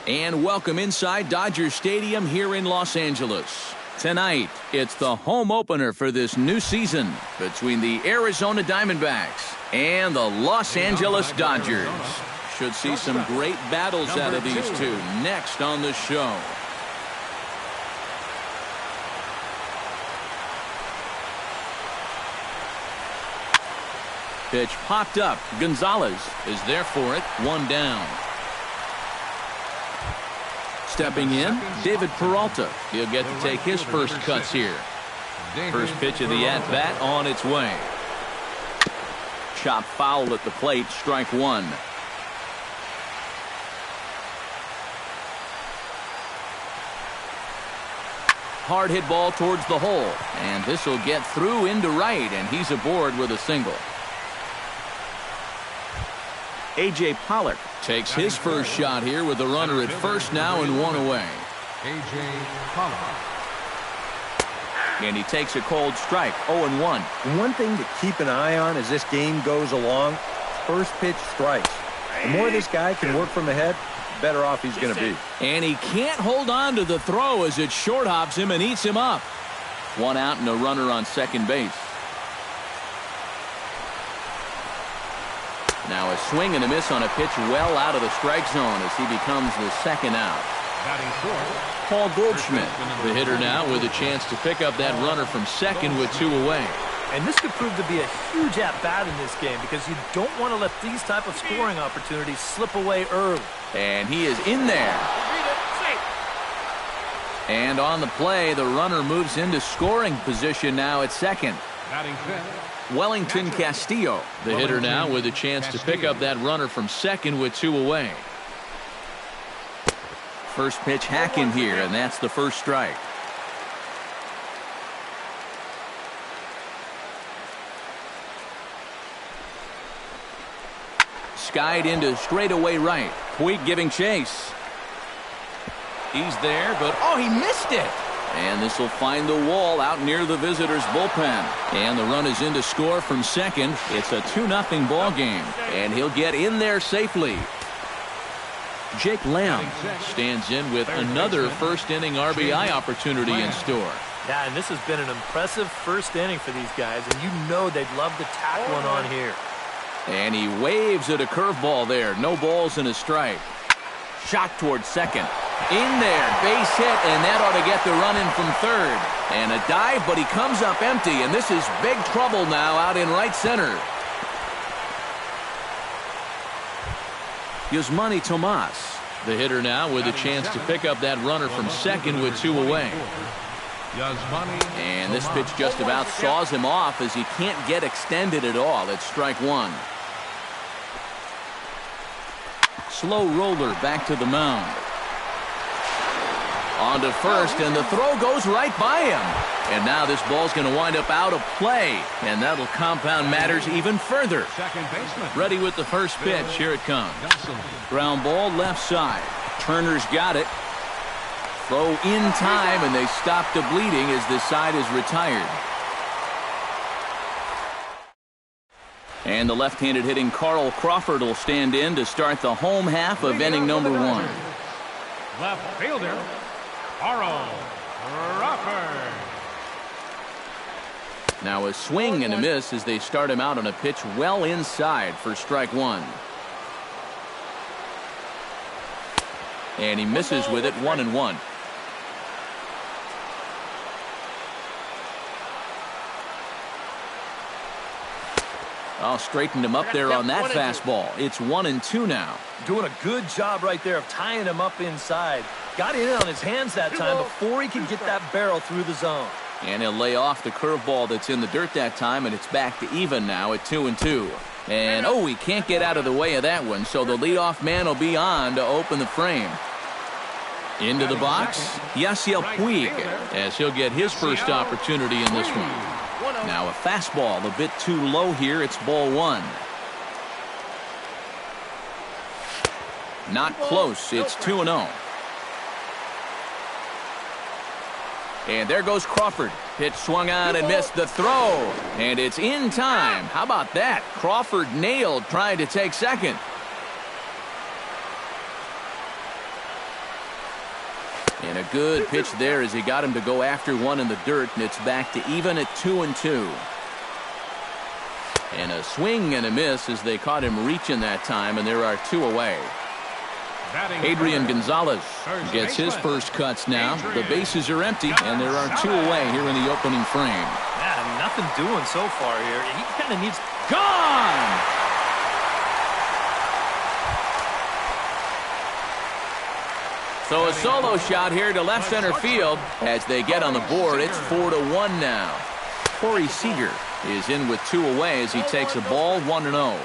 And welcome inside Dodger Stadium here in Los Angeles. Tonight, it's the home opener for this new season between the Arizona Diamondbacks and the Los Angeles Dodgers. Should see some great battles out of these two next on the show. Pitch popped up. Gonzalez is there for it. One down. Stepping in, David Peralta. He'll get to take his first cuts here. First pitch of the at-bat on its way. Chop foul at the plate, strike one. Hard hit ball towards the hole, and this will get through into right, and he's aboard with a single. A.J. Pollock takes his first shot here with the runner at first now and one away. A.J. Pollock. And he takes a cold strike, 0-1. One thing to keep an eye on as this game goes along, first pitch strikes. The more this guy can work from ahead, the better off he's going to be. And he can't hold on to the throw as it short hops him and eats him up. One out and a runner on second base. Now a swing and a miss on a pitch well out of the strike zone as he becomes the second out. Paul Goldschmidt, the hitter now with a chance to pick up that runner from second with two away. And this could prove to be a huge at-bat in this game because you don't want to let these type of scoring opportunities slip away early. And he is in there. And on the play, the runner moves into scoring position now at second. Wellington Castillo, the hitter now with a chance to pick up that runner from second with two away. First pitch hack in here, and that's the first strike. Skied into straightaway right. Puig giving chase. He's there, but oh, he missed it. And this will find the wall out near the visitors' bullpen. And the run is in to score from second. It's a 2-0 ball game. And he'll get in there safely. Jake Lamb stands in with another first-inning RBI opportunity in store. Yeah, and this has been an impressive first inning for these guys. And you know they'd love to tack one on here. And he waves at a curveball there. No balls and a strike. Shot towards second. In there, base hit, and that ought to get the run in from third. And a dive, but he comes up empty, and this is big trouble now out in right center. Yasmani Tomas, the hitter now with a chance to pick up that runner from second with two away. And this pitch just about saws him off as he can't get extended at all. It's strike one. Slow roller back to the mound. On to first, and the throw goes right by him. And now this ball's going to wind up out of play, and that'll compound matters even further. Ready with the first pitch. Here it comes. Ground ball left side. Turner's got it. Throw in time, and they stop the bleeding as this side is retired. And the left-handed hitting Carl Crawford will stand in to start the home half of inning number one. Left fielder, Carl Crawford. Now a swing and a miss as they start him out on a pitch well inside for strike one. And he misses with it, 1-1. Oh, straightened him up there on that fastball. It's 1-2 now. Doing a good job right there of tying him up inside. Got in on his hands that time before he could get that barrel through the zone. And he'll lay off the curveball that's in the dirt that time, and it's back to even now at 2-2. And, oh, he can't get out of the way of that one, so the leadoff man will be on to open the frame. Into the box, Yasiel Puig, as he'll get his first opportunity in this one. Now a fastball a bit too low here. It's ball one. Not close. It's 2-0. And there goes Crawford. Pitch swung on and missed the throw. And it's in time. How about that? Crawford nailed trying to take second. a good pitch there as he got him to go after one in the dirt, and it's back to even at 2-2. And a swing and a miss as they caught him reaching that time, and there are 2 away. Adrian Gonzalez gets his first cuts now. The bases are empty, and there are 2 away here in the opening frame. Yeah, nothing doing so far here. He kind of needs... Gone! So a solo shot here to left center field. As they get on the board, it's 4-1 now. Corey Seager is in with 2 away as he takes a ball 1-0.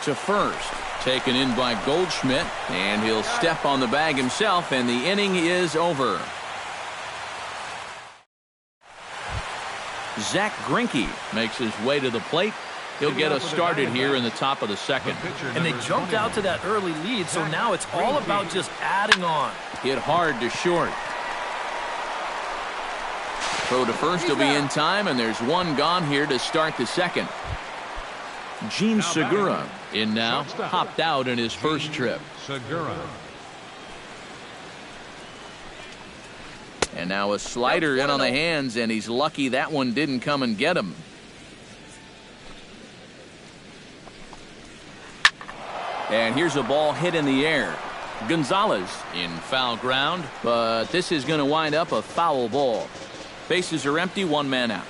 To first, taken in by Goldschmidt, and he'll step on the bag himself, and the inning is over. Zach Greinke makes his way to the plate. He'll get us started here in the top of the second. And they jumped out to that early lead, so now it's all about just adding on. Hit hard to short. Throw to first will be in time, and there's 1 gone here to start the second. Gene Segura in now, hopped out in his first trip. And now a slider in on the hands, and he's lucky that one didn't come and get him. And here's a ball hit in the air. Gonzalez in foul ground, but this is going to wind up a foul ball. Bases are empty, 1 man out.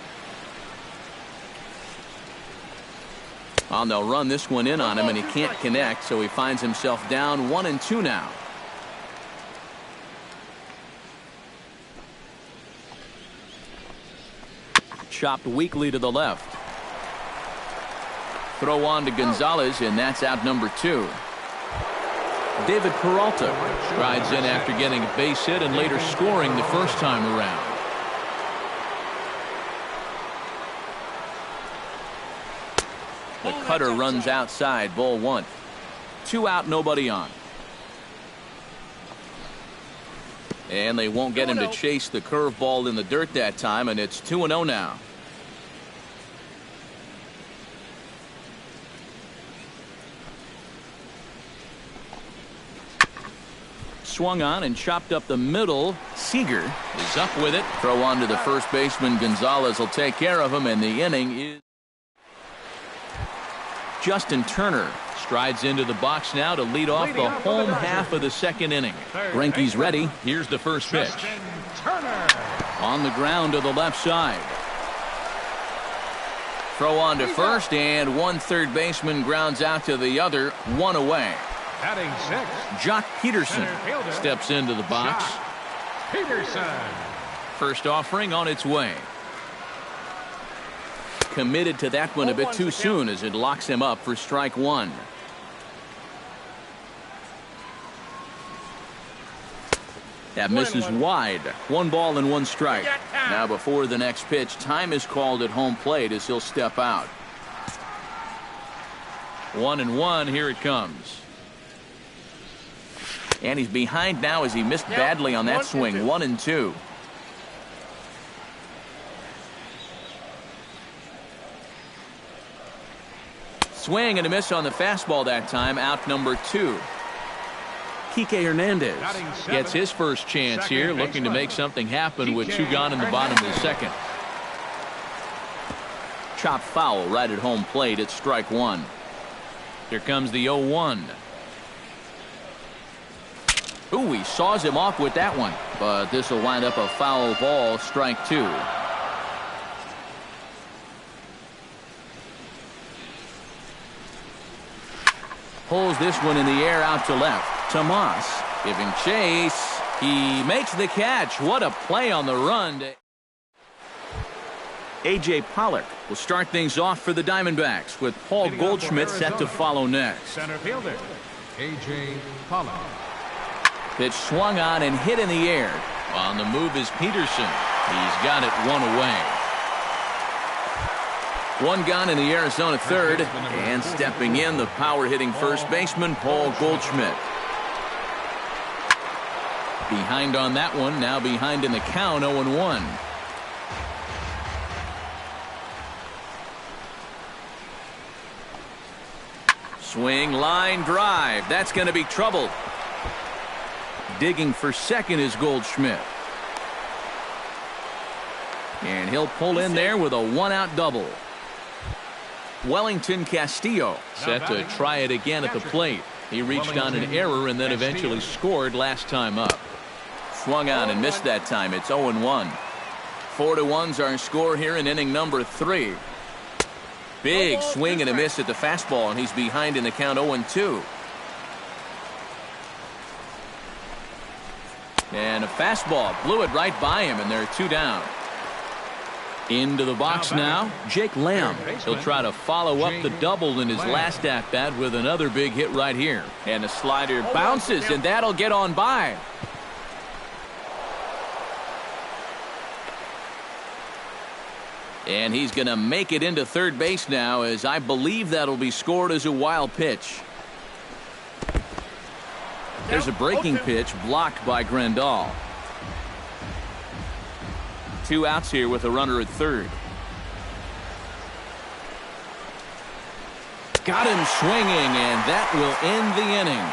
Well, they'll run this one in on him, and he can't connect, so he finds himself down 1-2 now. Chopped weakly to the left. Throw on to Gonzalez, and that's out number 2. David Peralta rides in after getting a base hit and later scoring the first time around. The cutter runs outside, ball 1. 2 out, nobody on. And they won't get him to chase the curveball in the dirt that time, and it's 2-0 now. Swung on and chopped up the middle. Seager is up with it. Throw on to the first baseman. Gonzalez will take care of him, and the inning is... Justin Turner strides into the box now to lead off the home half of the second inning. Greinke's ready. Here's the first pitch. On the ground to the left side. Throw on to first, and 1 third baseman grounds out to the other. 1 away. Batting 6. Jock Peterson steps into the box. Peterson. First offering on its way. Committed to that one a bit too soon as it locks him up for strike 1. That misses wide. 1 ball and 1 strike. Now before the next pitch, time is called at home plate as he'll step out. 1-1, here it comes. And he's behind now as he missed badly on that swing. 1-2. Swing and a miss on the fastball that time. Out number 2. Kike Hernandez gets his first chance here, looking to make something happen with 2 gone in the bottom of the second. Chop foul right at home plate at strike 1. Here comes the 0-1. Ooh, he saws him off with that one, but this will wind up a foul ball, strike 2. Pulls this one in the air out to left. Tomas giving chase. He makes the catch. What a play on the run. A.J. Pollock will start things off for the Diamondbacks with Paul Goldschmidt set to follow next. Center fielder, A.J. Pollock. Pitch swung on and hit in the air. On the move is Peterson. He's got it 1 away. 1 gone in the Arizona third. And stepping in, the power-hitting first baseman, Paul Goldschmidt. Behind on that one, now behind in the count, 0-1. Swing, line, drive. That's going to be trouble. Digging for second is Goldschmidt. And he'll pull in there with a one-out double. Wellington Castillo set to try it again at the plate. He reached on an error and then eventually scored last time up. Swung on and missed that time. It's 0-1. 4-1's our score here in inning number 3. Big swing and a miss at the fastball, and he's behind in the count 0-2. And a fastball blew it right by him, and they're 2 down. Into the box now, Jake Lamb. He'll try to follow up the double in his last at-bat with another big hit right here. And the slider bounces, and that'll get on by. And he's going to make it into third base now, as I believe that'll be scored as a wild pitch. There's a breaking pitch blocked by Grandal. 2 outs here with a runner at third. Got him swinging, and that will end the inning.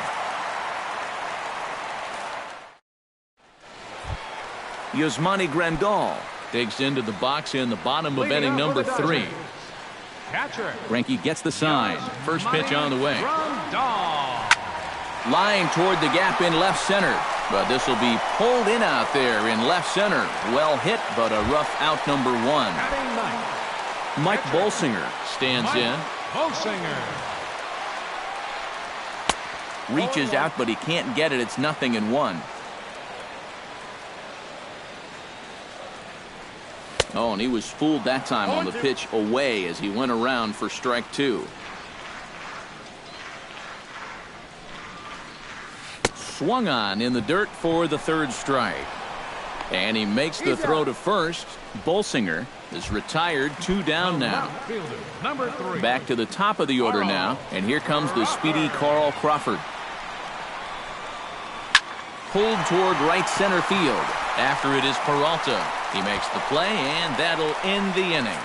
Yasmani Grandal digs into the box in the bottom of inning number 3. Greinke gets the sign. First pitch on the way. Line toward the gap in left center. But this will be pulled in out there in left center. Well hit, but a rough out number 1. Mike Bolsinger stands in. Reaches out, but he can't get it. It's 0-1. Oh, and he was fooled that time on the pitch away as he went around for strike 2. Swung on in the dirt for the third strike. And he makes the throw to first. Bolsinger is retired, 2 down now. Back to the top of the order now, and here comes the speedy Carl Crawford. Pulled toward right center field. After it is Peralta. He makes the play, and that'll end the inning.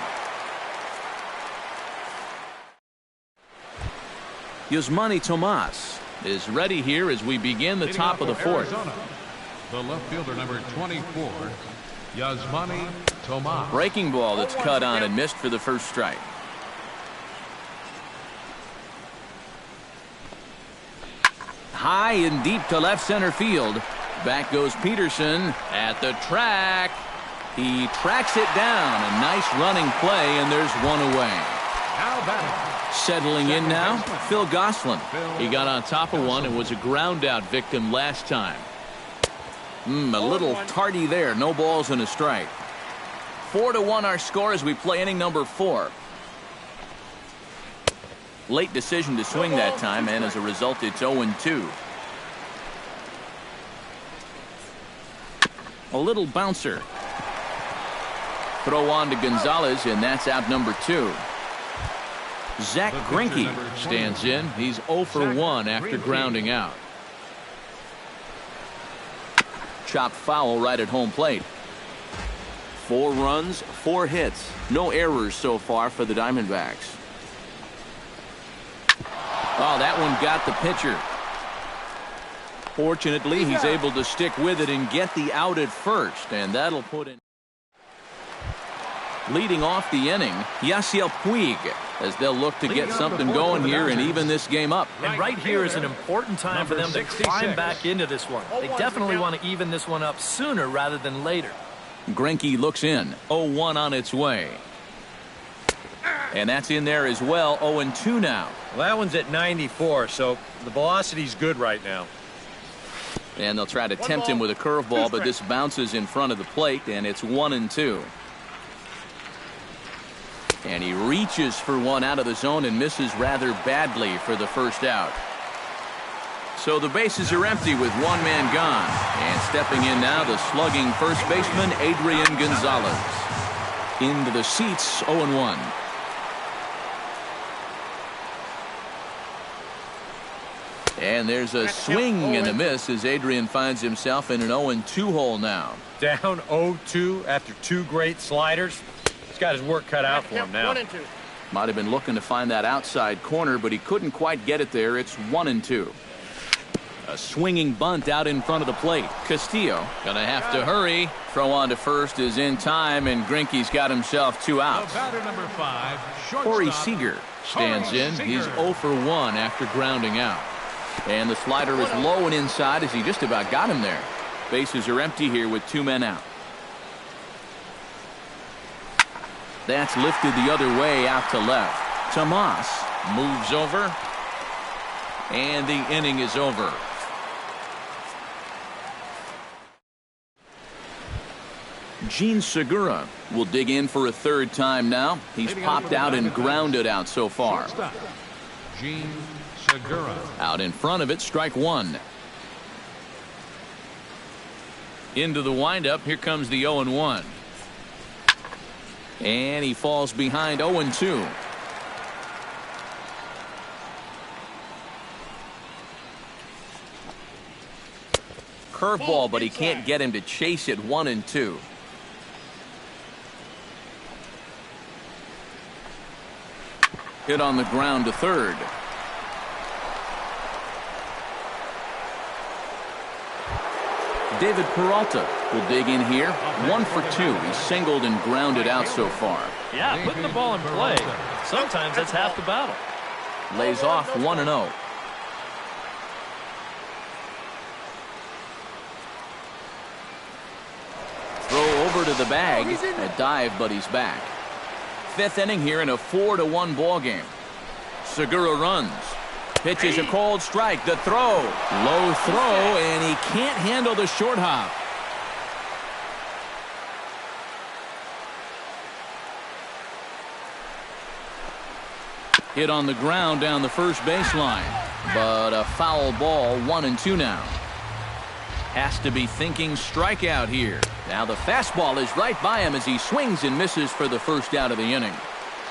Yasmani Tomas is ready here as we begin the top of the 4th. The left fielder, number 24, Yasmani Tomas. Breaking ball that's cut on and missed for the first strike. High and deep to left center field. Back goes Peterson at the track. He tracks it down. A nice running play, and there's 1 away. Settling in now, Phil Gosselin. He got on top of one and was a ground out victim last time. A little tardy there. No balls and a strike. 4-1 our score as we play inning number 4. Late decision to swing that time, and as a result, it's 0-2. A little bouncer. Throw on to Gonzalez, and that's out number 2. Zach Greinke stands in. He's 0 for 1 after grounding out. Chopped foul right at home plate. 4 runs, 4 hits. No errors so far for the Diamondbacks. Oh, that one got the pitcher. Fortunately, he's able to stick with it and get the out at first, and that'll put in. Leading off the inning, Yasiel Puig, as they'll look to get something going here and even this game up. And right here is an important time for them to climb back into this one. They definitely want to even this one up sooner rather than later. Greinke looks in. 0-1 on its way. And that's in there as well. 0-2 now. Well, that one's at 94, so the velocity's good right now. And they'll try to tempt him with a curveball, but this bounces in front of the plate, and it's 1-2. And he reaches for one out of the zone and misses rather badly for the first out. So the bases are empty with 1 man gone. And stepping in now, the slugging first baseman, Adrian Gonzalez. Into the seats, 0-1. And there's a swing and a miss as Adrian finds himself in an 0-2 hole now. Down 0-2 after 2 great sliders. He's got his work cut out for him now. Might have been looking to find that outside corner, but he couldn't quite get it there. It's 1-2. A swinging bunt out in front of the plate. Castillo gonna have to hurry. Throw on to first is in time, and Greinke's got himself 2 outs. Batter number 5, Corey shortstop, Seager stands in. Seager. He's 0 for 1 after grounding out. And the slider is low and inside as he just about got him there. Bases are empty here with 2 men out. That's lifted the other way out to left. Tomas moves over. And the inning is over. Gene Segura will dig in for a 3rd time now. He's popped out and grounded out so far. Shortstop, Gene Segura. Out in front of it, strike 1. Into the windup, here comes the 0-1. And he falls behind 0-2. Curveball, but he can't get him to chase it. 1-2. Hit on the ground to third. David Peralta will dig in here. 1 for 2. He's singled and grounded out so far. Yeah, putting the ball in play. Sometimes that's half the battle. Lays off 1-0. Throw over to the bag. A dive, but he's back. 5th inning here in a 4-1 ball game. Segura runs. Pitches a cold strike. The throw. Low throw, and he can't handle the short hop. Hit on the ground down the first baseline. But a foul ball. 1-2 now. Has to be thinking strikeout here. Now the fastball is right by him as he swings and misses for the first out of the inning.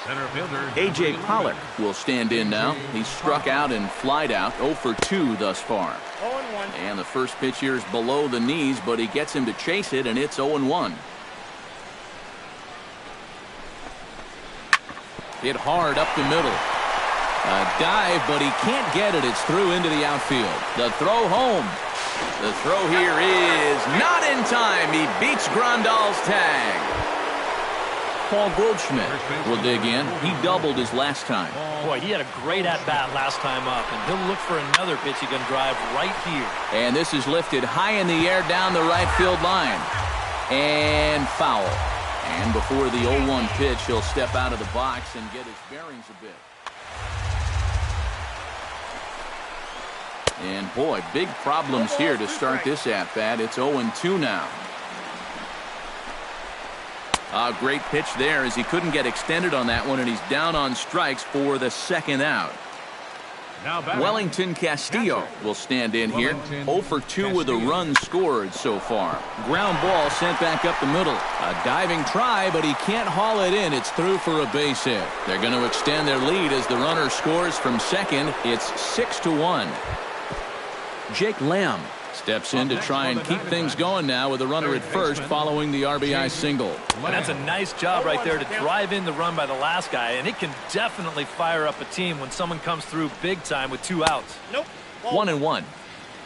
Center fielder A.J. Pollock will stand in now. He's struck out and flied out. 0 for 2 thus far. And the first pitch here is below the knees, but he gets him to chase it, and it's 0-1. Hit hard up the middle. A dive, but he can't get it. It's through into the outfield. The throw home. The throw here is not in time. He beats Grandal's tag. Paul Goldschmidt will dig in. He doubled his last time. Boy, he had a great at-bat last time up, and he'll look for another pitch he can drive right here. And this is lifted high in the air down the right field line. And foul. And before the 0-1 pitch, he'll step out of the box and get his bearings a bit. And boy, big problems here to start this at-bat. It's 0-2 now. A great pitch there as he couldn't get extended on that one, and he's down on strikes for the 2nd out. Wellington Castillo will stand in here. 0 for 2 with a run scored so far. Ground ball sent back up the middle. A diving try, but he can't haul it in. It's through for a base hit. They're going to extend their lead as the runner scores from second. It's 6-1. Jake Lamb steps in to try and keep things going now with a runner at first following the RBI single. And that's a nice job right there to drive in the run by the last guy, and it can definitely fire up a team when someone comes through big time with 2 outs. 1-1.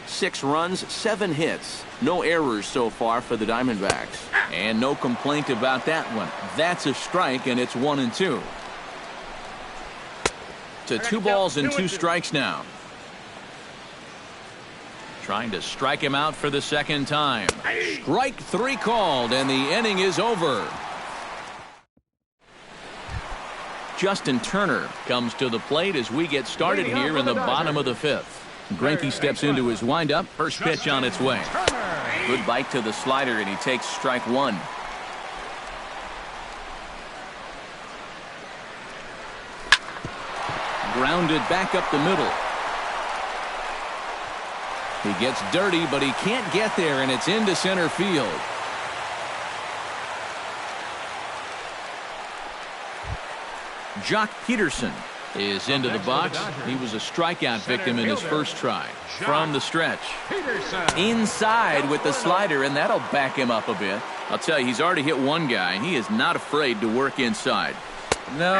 6 runs, 7 hits. No errors so far for the Diamondbacks. And no complaint about that one. That's a strike, and it's 1-2. To 2 balls and 2 strikes now. Trying to strike him out for the 2nd time. Strike 3 called, and the inning is over. Justin Turner comes to the plate as we get started here in the bottom of the 5th. Greinke steps into his windup. First pitch on its way. Good bite to the slider, and he takes strike 1. Grounded back up the middle. He gets dirty, but he can't get there, and it's into center field. Jock Peterson is into the box. He was a strikeout victim in his first try. From the stretch. Inside with the slider, and that'll back him up a bit. I'll tell you, he's already hit one guy, and he is not afraid to work inside. No,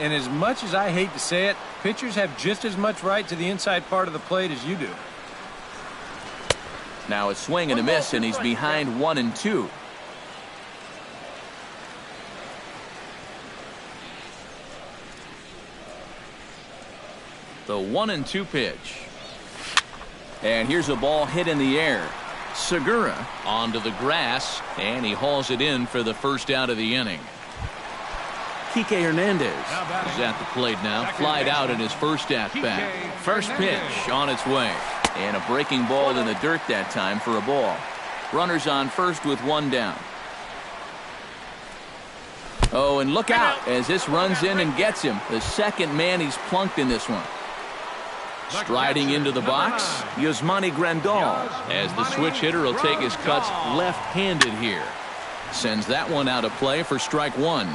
and as much as I hate to say it, pitchers have just as much right to the inside part of the plate as you do. Now a swing and a miss, and he's behind 1-2. The 1-2 pitch. And here's a ball hit in the air. Segura onto the grass, and he hauls it in for the first out of the inning. Kike Hernandez is at the plate now. Flied out in his first at-bat. First pitch on its way. And a breaking ball in the dirt that time for a ball. Runners on first with one down. Oh, and look out as this runs in and gets him. The second man he's plunked in this one. Striding into the box, Yasmani Grandal, as the switch hitter will take his cuts left-handed here. Sends that one out of play for strike one.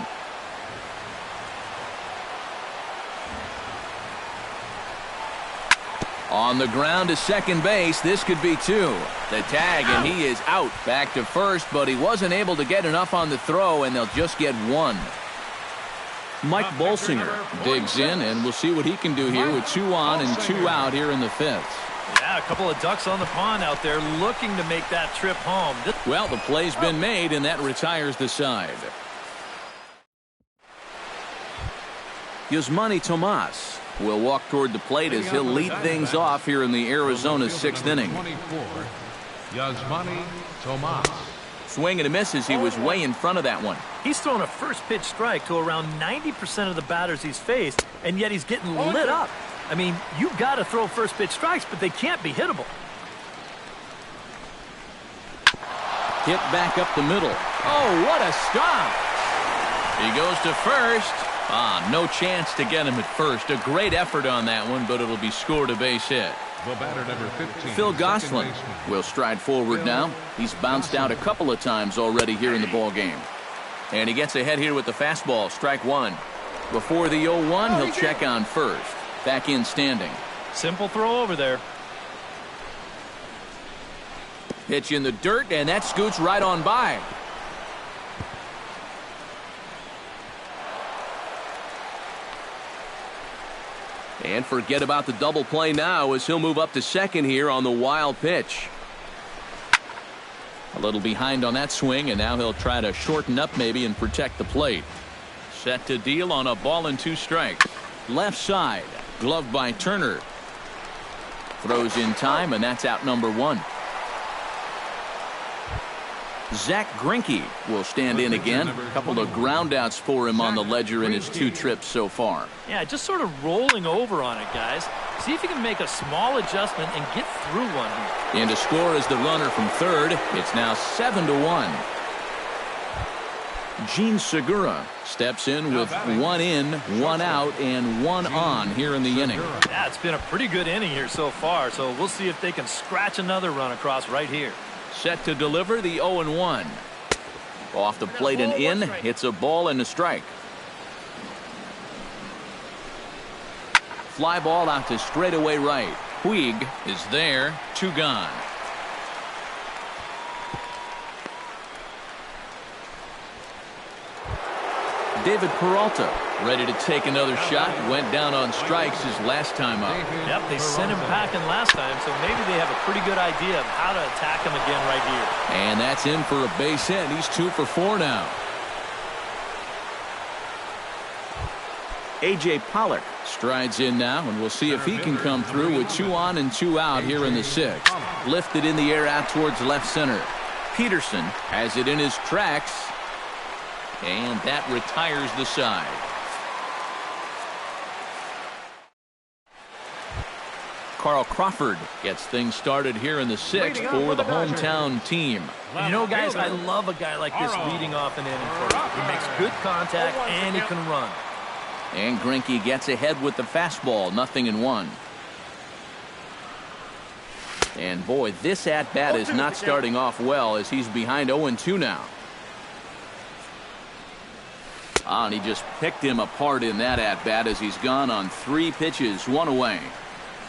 On the ground to second base, this could be two. The tag, and he is out. Back to first, but he wasn't able to get enough on the throw, and they'll just get one. Mike Bolsinger digs in, and we'll see what he can do here with 2 on and 2 out here in the 5th. Yeah, a couple of ducks on the pond out there looking to make that trip home. Well, the play's been made, and that retires the side. Yasmani Tomas will walk toward the plate as he'll lead things off here in the Arizona 6th inning. Yasmani Tomas. Swing and a miss as he was way in front of that one. He's thrown a first pitch strike to around 90% of the batters he's faced, and yet he's getting lit up. I mean, you've got to throw first pitch strikes, but they can't be hittable. Hit back up the middle. Oh, what a stop. He goes to first. No chance to get him at first. A great effort on that one, but it'll be scored a base hit. The batter, number 15, Phil Gosselin will stride forward now. He's bounced out a couple of times already here in the ball game. And he gets ahead here with the fastball, strike one. Before the 0-1, he'll check on first. Back in standing. Simple throw over there. Pitch in the dirt, and that scoots right on by. And forget about the double play now as he'll move up to second here on the wild pitch. A little behind on that swing, and now he'll try to shorten up maybe and protect the plate. Set to deal on a ball and 2 strikes. Left side, gloved by Turner. Throws in time, and that's out number 1. Zach Greinke will stand in again. A couple of groundouts for him on the ledger in his 2 trips so far. Yeah, just sort of rolling over on it, guys. See if you can make a small adjustment and get through one here. And to score is the runner from third. It's now 7-1. Gene Segura steps in with 1 in, 1 out, and 1 on here in the inning. Yeah, it's been a pretty good inning here so far, so we'll see if they can scratch another run across right here. Set to deliver the 0-1. Off the plate and in. Hits a ball and a strike. Fly ball out to straightaway right. Puig is there. 2 gone. David Peralta ready to take another shot. Went down on strikes his last time up. Yep, they sent him packing last time, so maybe they have a pretty good idea of how to attack him again right here. And that's in for a base hit. He's 2 for 4 now. A.J. Pollock strides in now, and we'll see if he can come through with 2 on and 2 out here in the 6th. Lifted in the air out towards left center. Peterson has it in his tracks. And that retires the side. Carl Crawford gets things started here in the 6th for the hometown team. You know, guys, I love a guy like this leading off an inning for you. He makes good contact and he can run. And Greinke gets ahead with the fastball, 0-1. And boy, this at-bat is not starting off well as he's behind 0-2 now. And he just picked him apart in that at-bat as he's gone on 3 pitches, 1 away.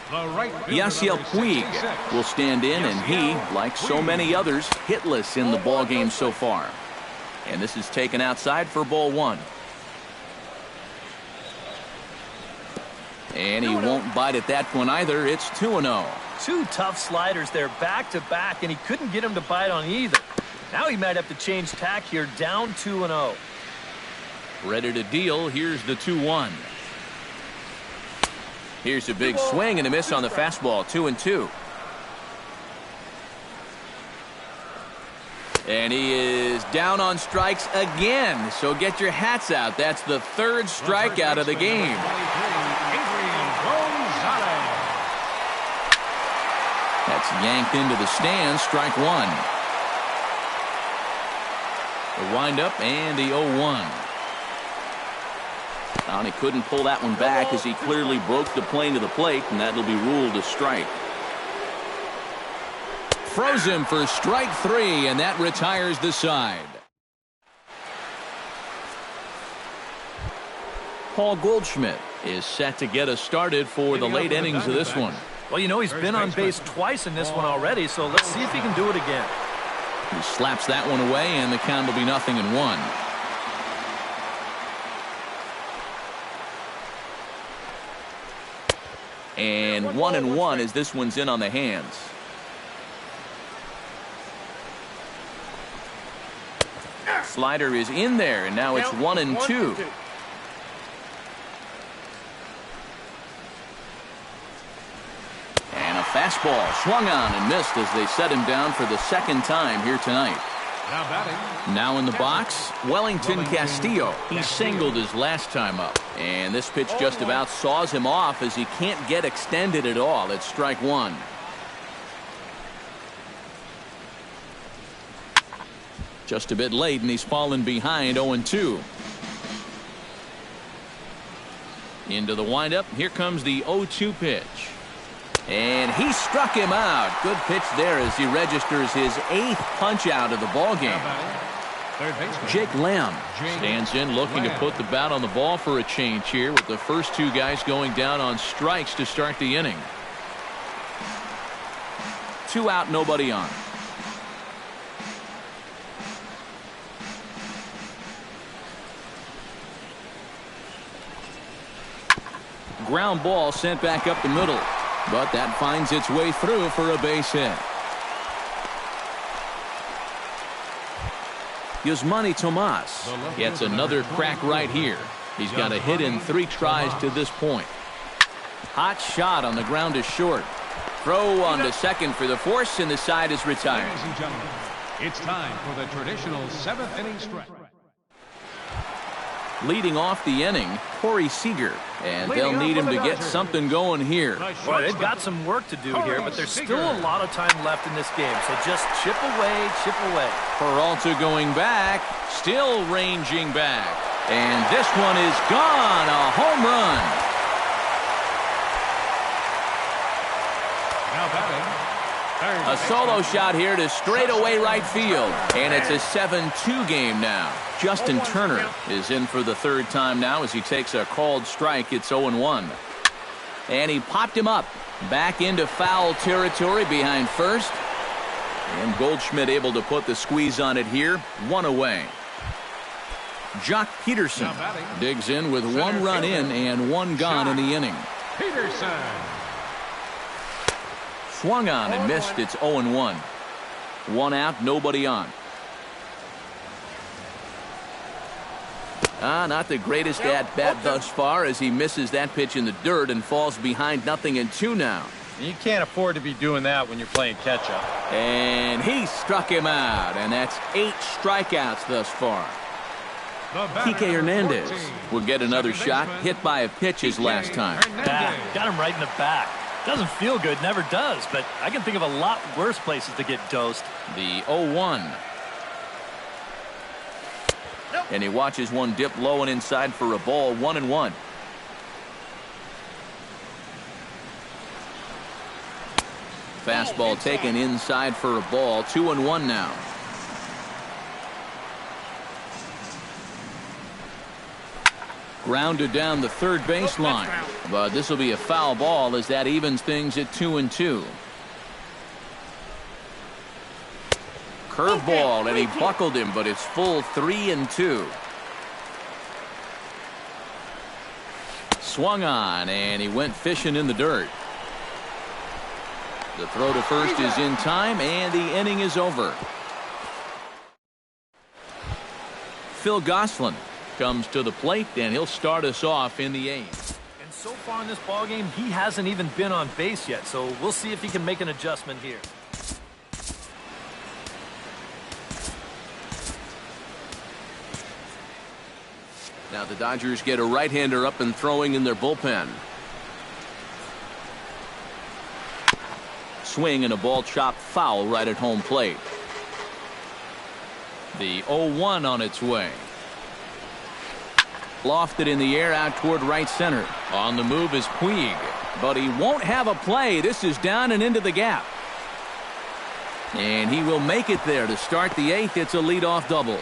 Yasiel Puig will stand in, and he, like so many others, hitless in the ballgame so far. And this is taken outside for ball 1. And he won't bite at that one either. It's 2-0. Two tough sliders there back-to-back, and he couldn't get him to bite on either. Now he might have to change tack here, down 2-0. Ready to deal. Here's the 2-1. Here's a big swing and a miss on the fastball. 2-2. And he is down on strikes again. So get your hats out. That's the third strikeout of the game. That's yanked into the stands. Strike one. The windup and the 0-1. And he couldn't pull that one back as he clearly broke the plane to the plate, and that'll be ruled a strike. Froze him for strike three, and that retires the side. Paul Goldschmidt is set to get us started for the late innings of this one. Well, you know, he's been on base twice in this one already, so let's see if he can do it again. He slaps that one away, and the count will be 0-1. And 1-1 as this one's in on the hands. Slider is in there, and now it's 1-2. And a fastball swung on and missed as they set him down for the second time here tonight. Now in the box, Wellington Castillo. He singled his last time up, and this pitch just about saws him off as he can't get extended at all. It's strike one. Just a bit late, and he's fallen behind 0-2. Into the windup. Here comes the 0-2 pitch. And he struck him out. Good pitch there as he registers his 8th punch out of the ball game. Jake Lamb stands in looking to put the bat on the ball for a change here, with the first two guys going down on strikes to start the inning. 2 out, nobody on. Ground ball sent back up the middle, but that finds its way through for a base hit. Yusmani Tomas gets another crack right here. He's got a hit in 3 tries to this point. Hot shot on the ground is short. Throw on to second for the force, and the side is retired. Ladies and gentlemen, it's time for the traditional 7th inning stretch. Leading off the inning, Corey Seager, and they'll need him to get something going here. Well, they've got some work to do here, but there's still a lot of time left in this game, so just chip away, chip away. Peralta going back, still ranging back, and this one is gone, a home run. Now batting, A solo shot here to straightaway right field, and it's a 7-2 game now. Justin Turner is in for the 3rd time now as he takes a called strike. It's 0-1. And he popped him up back into foul territory behind first. And Goldschmidt able to put the squeeze on it here. 1 away. Jock Peterson digs in with 1 run in and 1 gone in the inning. Peterson. Swung on and missed. It's 0-1. 1 out, nobody on. Not the greatest at-bat thus far as he misses that pitch in the dirt and falls behind 0-2 now. You can't afford to be doing that when you're playing catch-up. And he struck him out, and that's 8 strikeouts thus far. Kike Hernandez will get another shot, hit by a pitch his last time. Got him right in the back. Doesn't feel good, never does, but I can think of a lot worse places to get dosed. The 0-1. And he watches one dip low and inside for a ball. 1-1. Fastball taken inside for a ball. 2-1 now. Grounded down the third baseline, but this will be a foul ball as that evens things at 2-2. Curveball, and he buckled him, but it's full 3-2. swung on, and he went fishing in the dirt. The throw to first is in time, and the inning is over. Phil Gosselin comes to the plate, and he'll start us off in the 8th. And so far in this ballgame, he hasn't even been on base yet, so we'll see if he can make an adjustment here. Now the Dodgers get a right-hander up and throwing in their bullpen. Swing and a ball chopped foul right at home plate. The 0-1 on its way. Lofted in the air out toward right center. On the move is Puig, but he won't have a play. This is down and into the gap. And he will make it there to start the 8th. It's a leadoff double.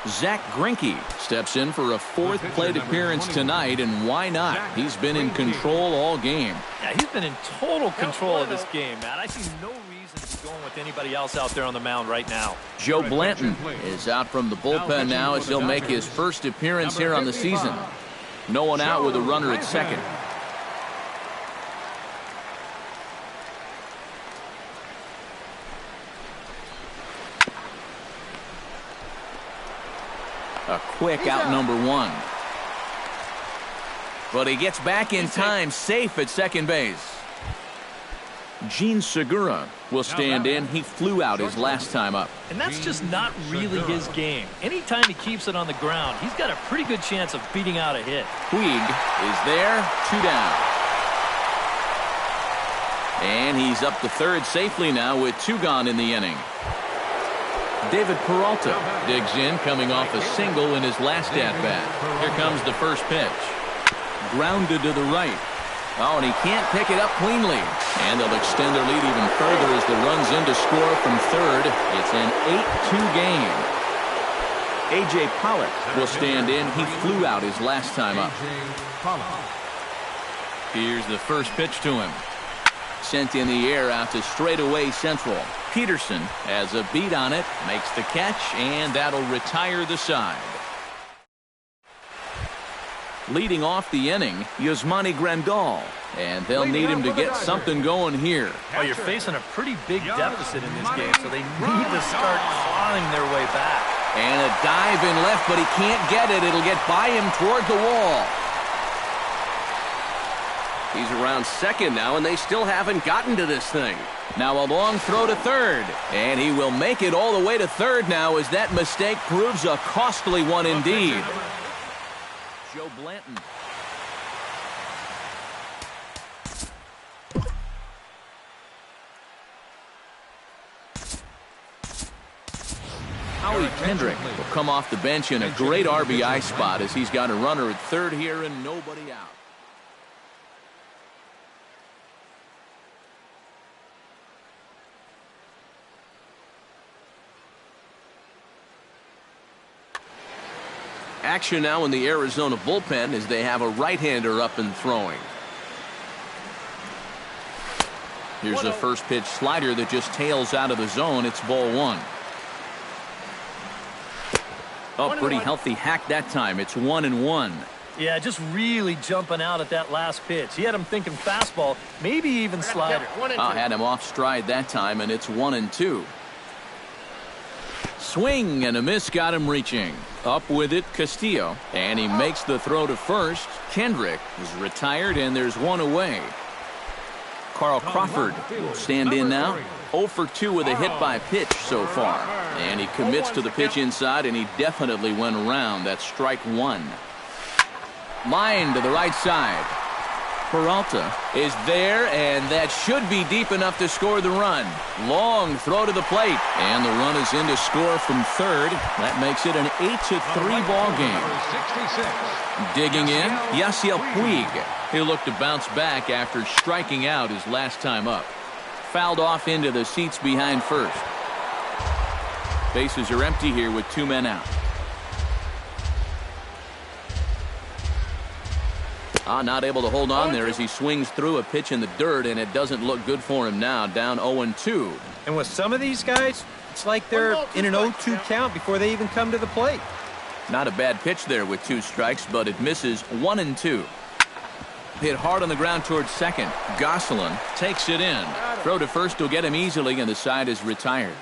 Zach Greinke steps in for a 4th plate appearance tonight, and why not? He's been in control all game. Yeah, he's been in total control of this game, man. I see no reason to be going with anybody else out there on the mound right now. Joe Blanton is out from the bullpen now as he'll make his first appearance here on the season. No one out with a runner at second. A quick out number 1. But he gets back in time, safe at second base. Gene Segura will stand in. He flew out his last time up. And that's just not really his game. Anytime he keeps it on the ground, he's got a pretty good chance of beating out a hit. Puig is there, 2 down. And he's up to third safely now with 2 gone in the inning. David Peralta digs in, coming off a single in his last at-bat. Here comes the first pitch. Grounded to the right. Oh, and he can't pick it up cleanly. And they'll extend their lead even further as the run's in to score from third. It's an 8-2 game. A.J. Pollock will stand in. He flew out his last time up. Here's the first pitch to him. Sent in the air out to straightaway central. Peterson has a beat on it, makes the catch, and that'll retire the side. Leading off the inning, Yasmani Grandal, and they'll need him to get something going here. Oh, you're facing a pretty big deficit in this game, so they need to start clawing their way back. And a dive in left, but he can't get it. It'll get by him toward the wall. He's around second now, and they still haven't gotten to this thing. Now a long throw to third, and he will make it all the way to third now as that mistake proves a costly one indeed. Joe Blanton. Howie Kendrick will come off the bench in a great RBI spot as he's got a runner at third here and nobody out. Action now in the Arizona bullpen as they have a right-hander up and throwing. Here's a first pitch slider that just tails out of the zone. It's ball 1. Oh, pretty healthy hack that time. It's 1-1. Yeah, just really jumping out at that last pitch. He had him thinking fastball, maybe even slider. Had him off stride that time, and it's 1-2. Swing and a miss got him reaching. Up with it, Castillo, and he makes the throw to first. Kendrick is retired, and there's one away. Carl Crawford will stand in now. 0 for 2 with a hit by pitch so far. And he commits to the pitch inside, and he definitely went around. That's strike 1. Line to the right side. Peralta is there, and that should be deep enough to score the run. Long throw to the plate, and the run is in to score from third. That makes it an 8-3 ball game. Digging in, Yasiel Puig. He'll look to bounce back after striking out his last time up. Fouled off into the seats behind first. Bases are empty here with 2 men out. Not able to hold on there as he swings through a pitch in the dirt, and it doesn't look good for him now, down 0-2. And with some of these guys, it's like they're in an 0-2 count before they even come to the plate. Not a bad pitch there with 2 strikes, but it misses 1-2. Hit hard on the ground towards second. Gosselin takes it in. Throw to first will get him easily, and the side is retired.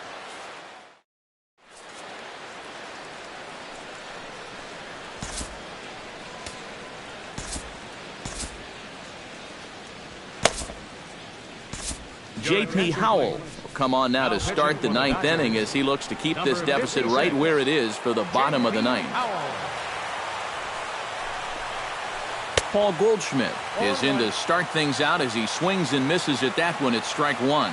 J.P. Howell will come on now to start the 9th inning as he looks to keep this deficit right where it is for the bottom of the 9th. Paul Goldschmidt is in to start things out as he swings and misses at that one at strike 1.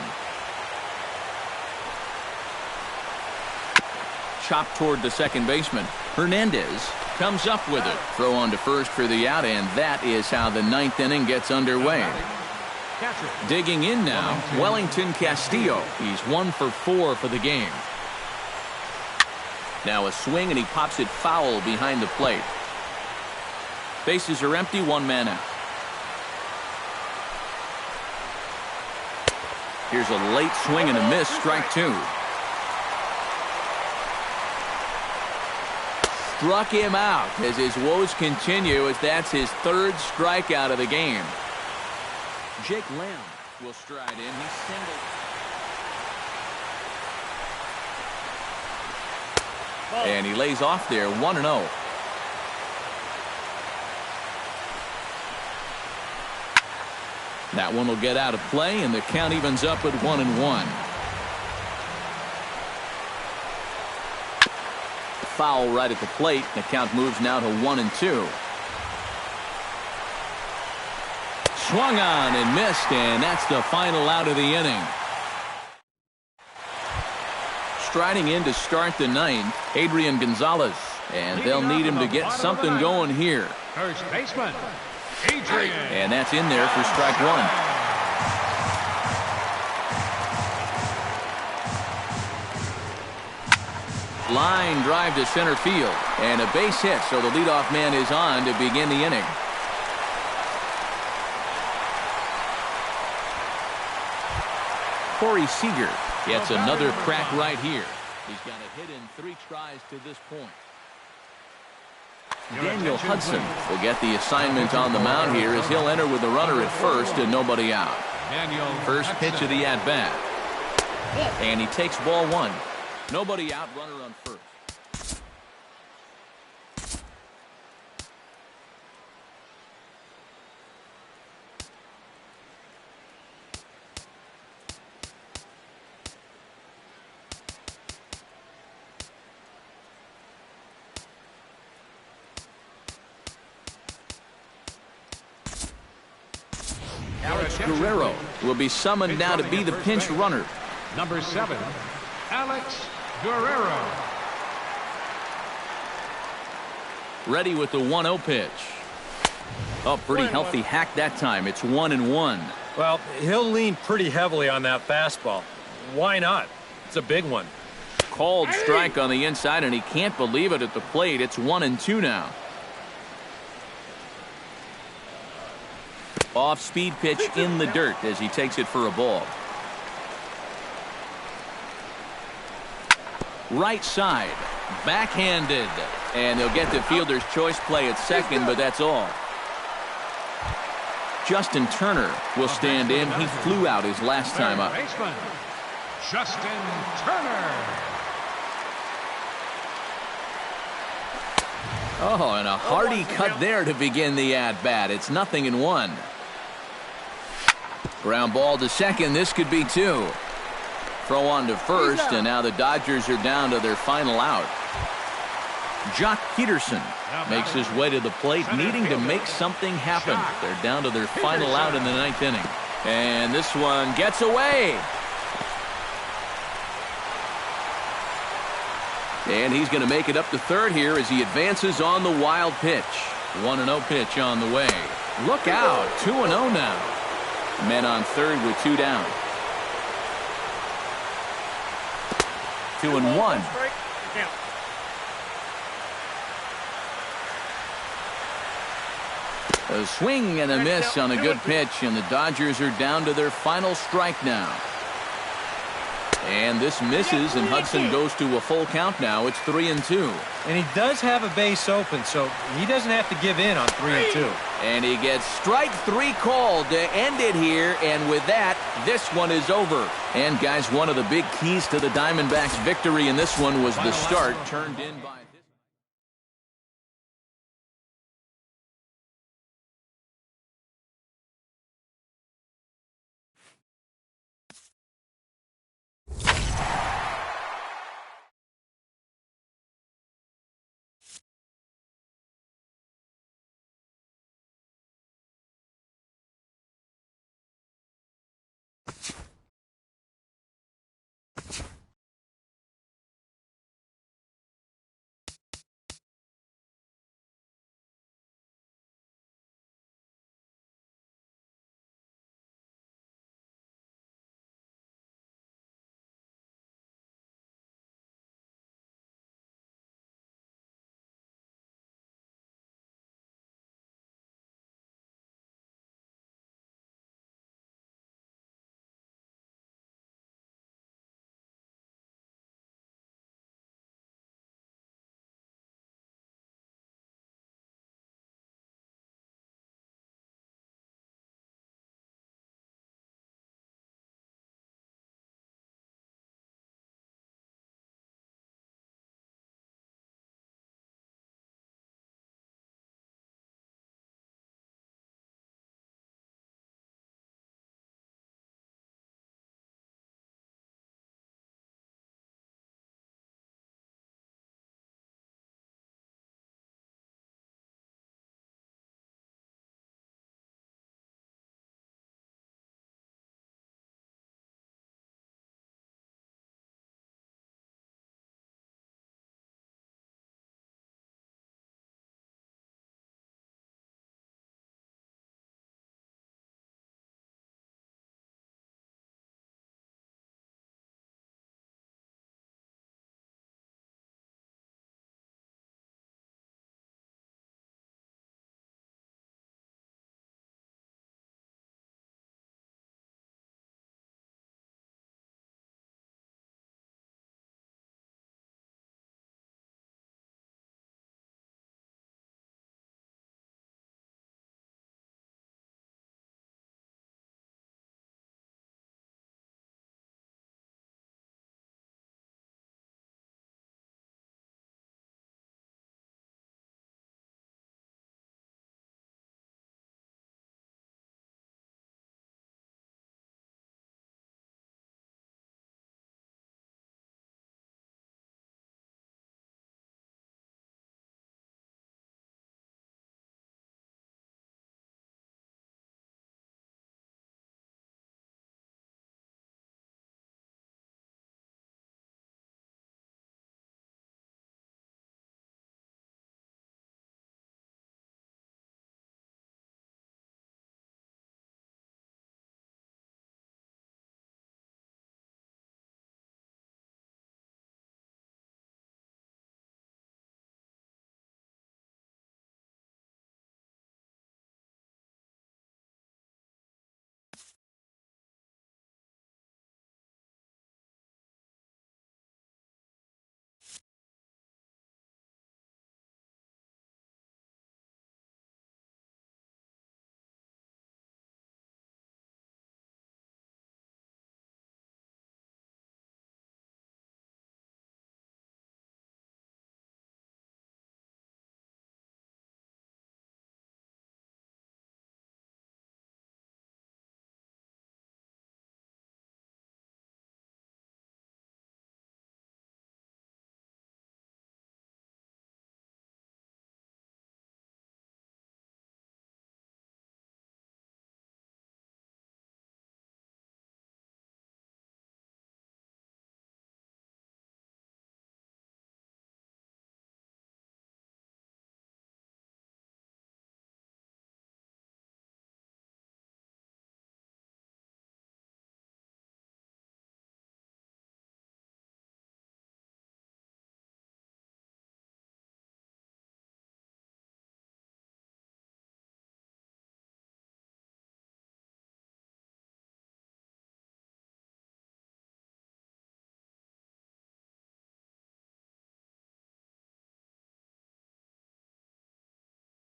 Chopped toward the second baseman. Hernandez comes up with it. Throw on to first for the out, and that is how the 9th inning gets underway. Digging in now, Wellington Castillo. He's 1 for 4 for the game. Now a swing, and he pops it foul behind the plate. Bases are empty, 1 man out. Here's a late swing and a miss, strike 2. Struck him out as his woes continue, as that's his 3rd strikeout of the game. Jake Lamb will stride in. He's singled. And he lays off there, 1-0. That one will get out of play, and the count evens up at 1-1. Foul right at the plate. The count moves now to 1-2. Swung on and missed, and that's the final out of the inning. Striding in to start the 9th, Adrian Gonzalez, and they'll need him to get something going here. First baseman, Adrian. And that's in there for strike 1. Line drive to center field, and a base hit, so the leadoff man is on to begin the inning. Corey Seager gets another crack right here. He's got a hit in 3 tries to this point. Daniel Hudson will get the assignment on the mound here as he'll enter with a runner at first and nobody out. First pitch of the at-bat. And he takes ball 1. Nobody out, runner on first. Guerrero will be summoned now to be the pinch runner. Number 7, Alex Guerrero. Ready with the 1-0 pitch. Oh, pretty healthy hack that time. It's 1-1. Well, he'll lean pretty heavily on that fastball. Why not? It's a big one. Called strike on the inside, and he can't believe it at the plate. It's 1-2 now. Off-speed pitch in the dirt as he takes it for a ball. Right side, backhanded, and they'll get the fielder's choice play at second, but that's all. Justin Turner will stand in. He flew out his last time up. Justin Turner. Oh, and a hearty cut there to begin the at-bat. It's 0-1. Ground ball to second. This could be 2. Throw on to first, and now the Dodgers are down to their final out. Jock Peterson makes his way to the plate, needing to make something happen. They're down to their final out in the 9th inning. And this one gets away. And he's going to make it up to third here as he advances on the wild pitch. 1-0 pitch on the way. Look out, 2-0 now. Men on third with 2 down. 2-1. A swing and a miss on a good pitch, and the Dodgers are down to their final strike now. And this misses, and Hudson goes to a full count now. It's 3-2. And he does have a base open, so he doesn't have to give in on 3-2. And he gets strike 3 called to end it here, and with that, this one is over. And guys, one of the big keys to the Diamondbacks' victory in this one was the start turned in by